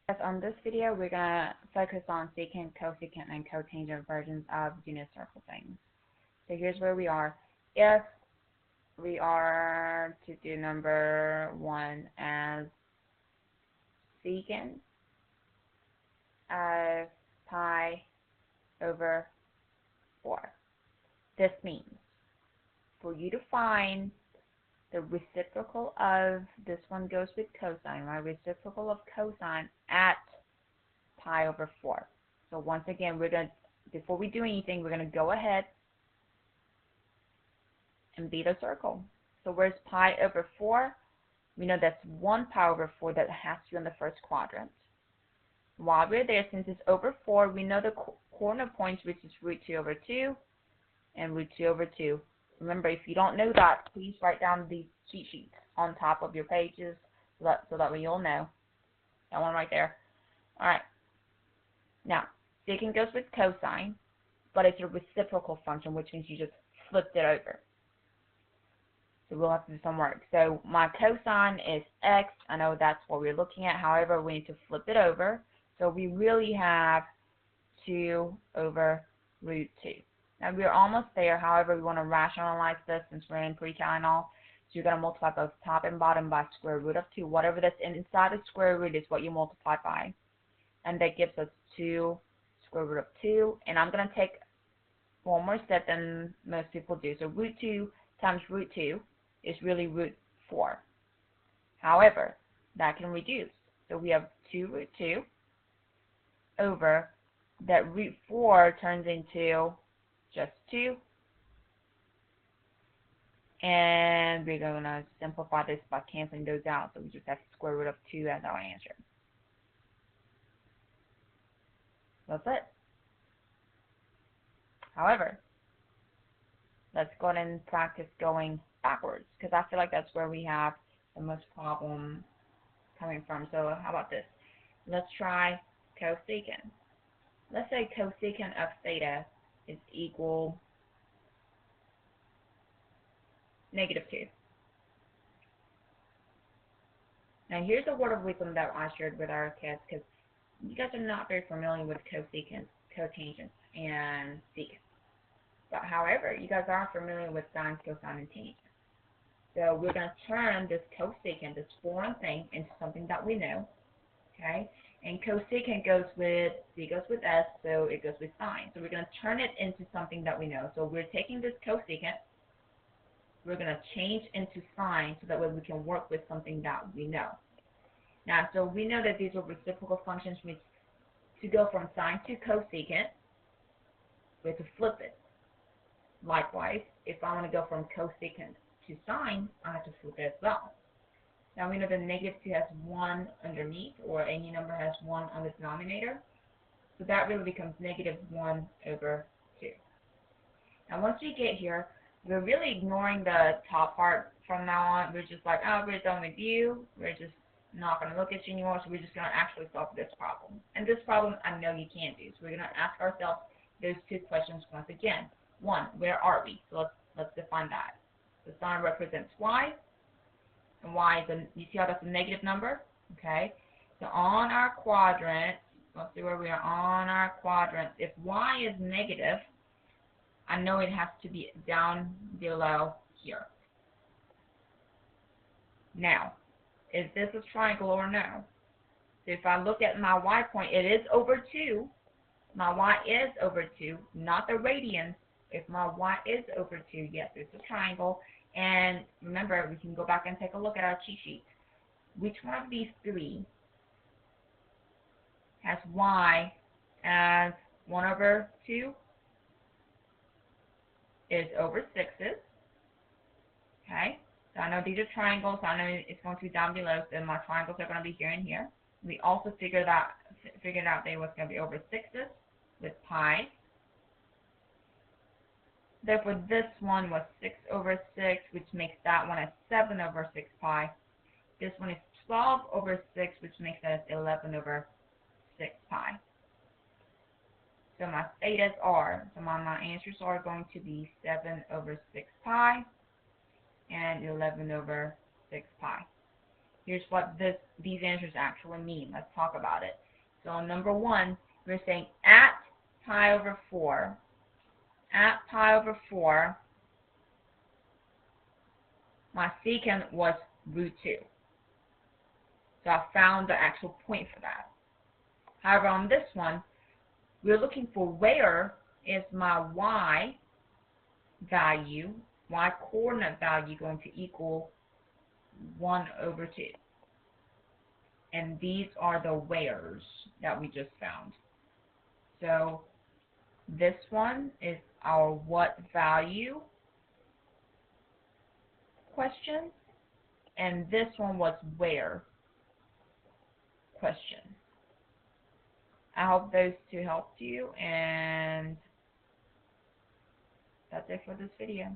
On this video, we're going to focus on secant, cosecant, and cotangent versions of unit circle things. So here's where we are. If we are to do number 1 as secant of pi over 4, this means for you to find the reciprocal of, this one goes with cosine, right? Reciprocal of cosine at pi over 4. So once again, we're going to, before we do anything, we're going to go ahead and beat a circle. So where's pi over 4? We know that's 1 pi over 4 that has to be in the first quadrant. While we're there, since it's over 4, we know the corner points, which is root 2 over 2 and root 2 over 2. Remember, if you don't know that, please write down the cheat sheets on top of your pages so that way you'll know. That one right there. Alright. Now, secant goes with cosine, but it's a reciprocal function, which means you just flipped it over. So we'll have to do some work. So my cosine is x. I know that's what we're looking at. However, we need to flip it over. So we really have 2 over root 2. Now we're almost there. However, we want to rationalize this since we're in pre-cal and all. So you're going to multiply both top and bottom by square root of 2. Whatever that's inside the square root is what you multiply by. And that gives us 2 square root of 2. And I'm going to take one more step than most people do. So root 2 times root 2 is really root 4. However, that can reduce. So we have 2 root 2 over that root 4 turns into just 2, and we're going to simplify this by canceling those out, so we just have square root of 2 as our answer. That's it. However, let's go ahead and practice going backwards, because I feel like that's where we have the most problem coming from. So how about this? Let's try cosecant. Let's say cosecant of theta is equal -2. Now here's a word of wisdom that I shared with our kids, because you guys are not very familiar with cosecant, cotangent, and secant. But however, you guys are familiar with sine, cosine, and tangent. So we're going to turn this cosecant, this foreign thing, into something that we know. Okay? And cosecant goes with, C goes with S, so it goes with sine. So we're going to turn it into something that we know. So we're taking this cosecant, we're going to change into sine so that way we can work with something that we know. Now, so we know that these are reciprocal functions, which to go from sine to cosecant, we have to flip it. Likewise, if I want to go from cosecant to sine, I have to flip it as well. Now we know that -2 has 1 underneath, or any number has 1 on the denominator. So that really becomes -1 over 2. Now once we get here, we're really ignoring the top part from now on. We're just like, oh, we're done with you. We're just not going to look at you anymore, so we're just going to actually solve this problem. And this problem I know you can't do. So we're going to ask ourselves those 2 questions once again. 1, where are we? So let's define that. The sign represents y. And y is you see how that's a negative number? Okay. So on our quadrant, let's see where we are on our quadrant. If y is negative, I know it has to be down below here. Now, is this a triangle or no? So if I look at my y point, it is over 2. My y is over 2, not the radians. If my y is over 2, yes, it's a triangle. And remember, we can go back and take a look at our cheat sheet. Which one of these 3 has y as 1 over 2? Is over 6's. Okay, so I know these are triangles, so I know it's going to be down below, so my triangles are going to be here and here. We also figured out they was going to be over 6's with pi. Therefore, this one was 6 over 6, which makes that one a 7 over 6 pi. This one is 12 over 6, which makes that 11 over 6 pi. So my thetas are, so my answers are going to be 7 over 6 pi and 11 over 6 pi. here's what these answers actually mean. Let's talk about it. So on number 1, we're saying at pi over 4, my secant was root 2. So I found the actual point for that. However, on this one, we're looking for where is my y value, y coordinate value, going to equal 1 over 2. And these are the wheres that we just found. So this one is our what value question, and this one was where question. I hope those two helped you, and that's it for this video.